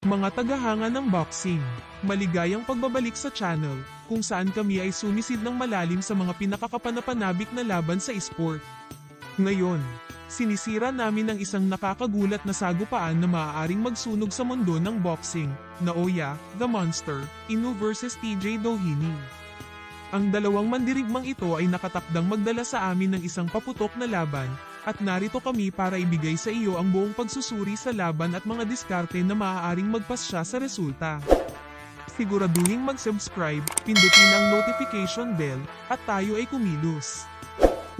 Mga tagahanga ng boxing, maligayang pagbabalik sa channel, kung saan kami ay sumisid ng malalim sa mga pinakakapanapanabik na laban sa esport. Ngayon, sinisira namin ang isang nakakagulat na sagupaan na maaaring magsunog sa mundo ng boxing, Naoya, The Monster, Inoue vs TJ Doheny. Ang dalawang mandirigmang ito ay nakatakdang magdala sa amin ng isang paputok na laban, at narito kami para ibigay sa iyo ang buong pagsusuri sa laban at mga diskarte na maaaring magpasya sa resulta. Siguraduhing mag-subscribe, pindutin ang notification bell, at tayo ay kumilos.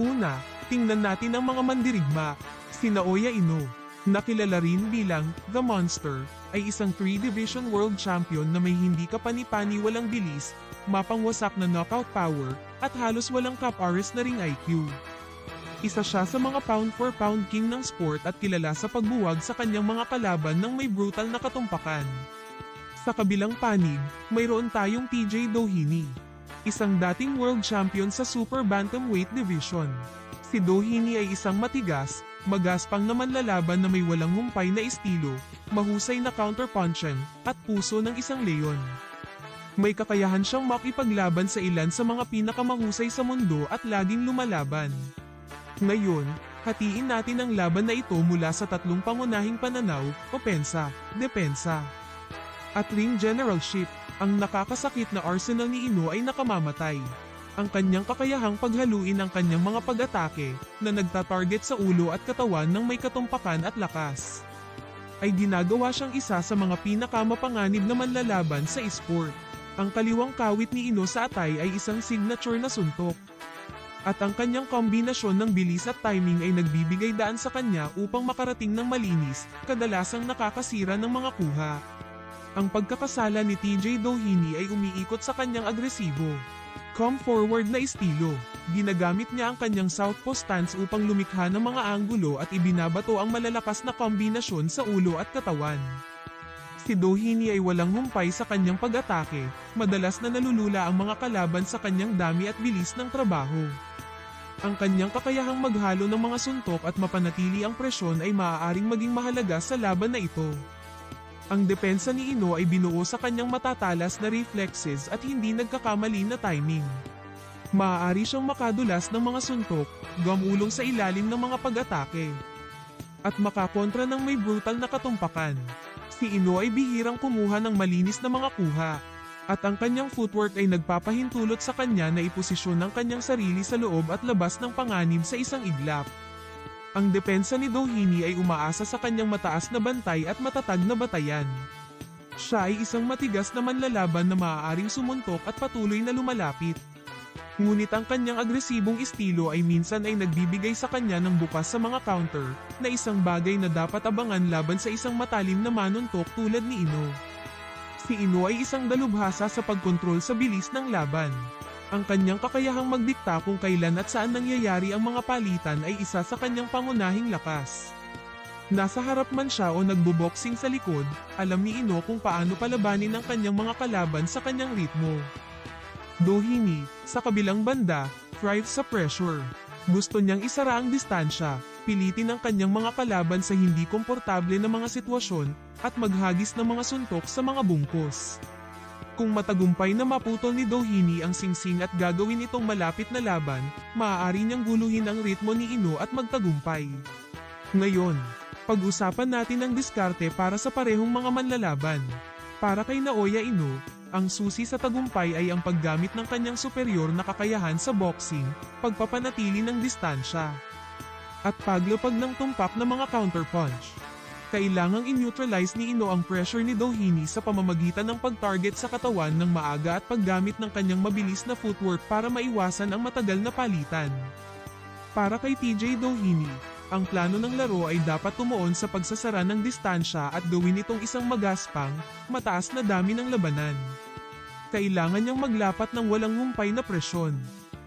Una, tingnan natin ang mga mandirigma. Si Naoya Inoue, nakilala rin bilang The Monster, ay isang 3-division world champion na may hindi kapani-pani walang bilis, mapangwasak na knockout power, at halos walang cap-arrest na ring IQ. Isa siya sa mga pound-for-pound king ng sport at kilala sa pagbuwag sa kanyang mga kalaban ng may brutal na katumpakan. Sa kabilang panig, mayroon tayong TJ Doheny, isang dating world champion sa super bantamweight division. Si Doheny ay isang matigas, magaspang na manlalaban na may walang humpay na estilo, mahusay na counterpunching, at puso ng isang leon. May kakayahan siyang makipaglaban sa ilan sa mga pinakamahusay sa mundo at laging lumalaban. Ngayon, hatiin natin ang laban na ito mula sa tatlong pangunahing pananaw, opensa, depensa, at ring generalship. Ang nakakasakit na arsenal ni Inoue ay nakamamatay. Ang kanyang kakayahang paghaluin ang kanyang mga pag-atake, na nagtatarget sa ulo at katawan ng may katumpakan at lakas, ay ginagawa siyang isa sa mga pinakamapanganib na manlalaban sa esport. Ang kaliwang kawit ni Inoue sa atay ay isang signature na suntok. At ang kanyang kombinasyon ng bilis at timing ay nagbibigay daan sa kanya upang makarating ng malinis, kadalasang nakakasira ng mga kuha. Ang pagkakasala ni TJ Doheny ay umiikot sa kanyang agresibo, come forward na estilo. Ginagamit niya ang kanyang southpaw stance upang lumikha ng mga anggulo at ibinabato ang malalakas na kombinasyon sa ulo at katawan. Si Doheny ay walang humpay sa kanyang pag-atake, madalas na nalulula ang mga kalaban sa kanyang dami at bilis ng trabaho. Ang kanyang kakayahang maghalo ng mga suntok at mapanatili ang presyon ay maaaring maging mahalaga sa laban na ito. Ang depensa ni Inoue ay binuo sa kanyang matatalas na reflexes at hindi nagkakamali na timing. Maaari siyang makadulas ng mga suntok, gumulong sa ilalim ng mga pag-atake, at makakontra ng may brutal na katumpakan. Si Inoue ay bihirang kumuha ng malinis na mga kuha, at ang kanyang footwork ay nagpapahintulot sa kanya na iposisyon ng kanyang sarili sa loob at labas ng panganib sa isang iglap. Ang depensa ni Doheny ay umaasa sa kanyang mataas na bantay at matatag na batayan. Siya ay isang matigas na manlalaban na maaaring sumuntok at patuloy na lumalapit. Ngunit ang kanyang agresibong estilo ay minsan ay nagbibigay sa kanya ng bukas sa mga counter, na isang bagay na dapat abangan laban sa isang matalim na manuntok tulad ni Inoue. Si Inoue ay isang dalubhasa sa pagkontrol sa bilis ng laban. Ang kanyang kakayahang magdikta kung kailan at saan nangyayari ang mga palitan ay isa sa kanyang pangunahing lakas. Nasa harap man siya o nagboboxing sa likod, alam ni Inoue kung paano palabanin ang kanyang mga kalaban sa kanyang ritmo. Doheny, sa kabilang banda, thrives sa pressure. Gusto niyang isara ang distansya, pilitin ang kanyang mga kalaban sa hindi komportable na mga sitwasyon, at maghagis ng mga suntok sa mga bungkos. Kung matagumpay na maputol ni Doheny ang singsing at gagawin itong malapit na laban, maaari niyang guluhin ang ritmo ni Inoue at magtagumpay. Ngayon, pag-usapan natin ang diskarte para sa parehong mga manlalaban. Para kay Naoya Inoue, ang susi sa tagumpay ay ang paggamit ng kanyang superior na kakayahan sa boxing, pagpapanatili ng distansya, at paglapag ng tumpak na mga counterpunch. Kailangang in-neutralize ni Inoue ang pressure ni Doheny sa pamamagitan ng pag-target sa katawan ng maaga at paggamit ng kanyang mabilis na footwork para maiwasan ang matagal na palitan. Para kay TJ Doheny, ang plano ng laro ay dapat tumuon sa pagsasara ng distansya at gawin itong isang magaspang, mataas na dami ng labanan. Kailangan niyang maglapat ng walang humpay na presyon,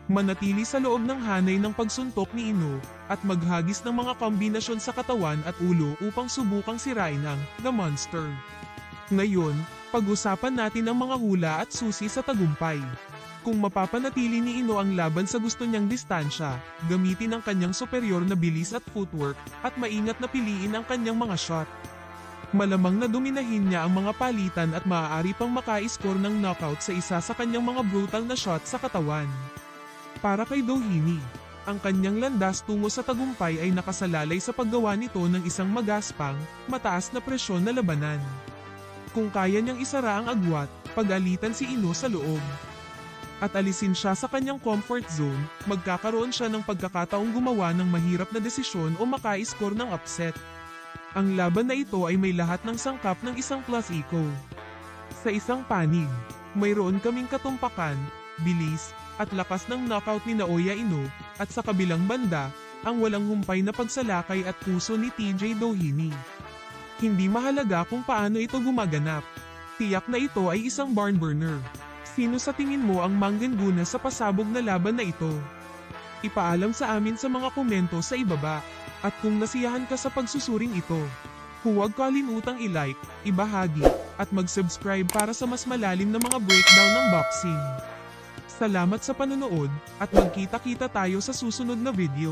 manatili sa loob ng hanay ng pagsuntok ni Inoue, at maghagis ng mga kombinasyon sa katawan at ulo upang subukang sirain ang The Monster. Ngayon, pag-usapan natin ang mga hula at susi sa tagumpay. Kung mapapanatili ni Inoue ang laban sa gusto niyang distansya, gamitin ang kanyang superior na bilis at footwork, at maingat na piliin ang kanyang mga shot. Malamang na dominahin niya ang mga palitan at maaari pang maka-score ng knockout sa isa sa kanyang mga brutal na shot sa katawan. Para kay Doheny, ang kanyang landas tungo sa tagumpay ay nakasalalay sa paggawa nito ng isang magaspang, mataas na presyon na labanan. Kung kaya niyang isara ang agwat, pag-alitan si Ino sa loob, at alisin siya sa kanyang comfort zone, magkakaroon siya ng pagkakataong gumawa ng mahirap na desisyon o maka-score ng upset. Ang laban na ito ay may lahat ng sangkap ng isang plus eco. Sa isang panig, mayroon kaming katumpakan, bilis, at lakas ng knockout ni Naoya Ino, at sa kabilang banda, ang walang humpay na pagsalakay at puso ni TJ Doheny. Hindi mahalaga kung paano ito gumaganap. Tiyak na ito ay isang barn burner. Sino sa tingin mo ang manggaguna sa pasabog na laban na ito? Ipaalam sa amin sa mga komento sa ibaba. At kung nasiyahan ka sa pagsusuring ito, huwag kalimutang i-like, ibahagi, at mag-subscribe para sa mas malalim na mga breakdown ng boxing. Salamat sa panonood, at magkita-kita tayo sa susunod na video.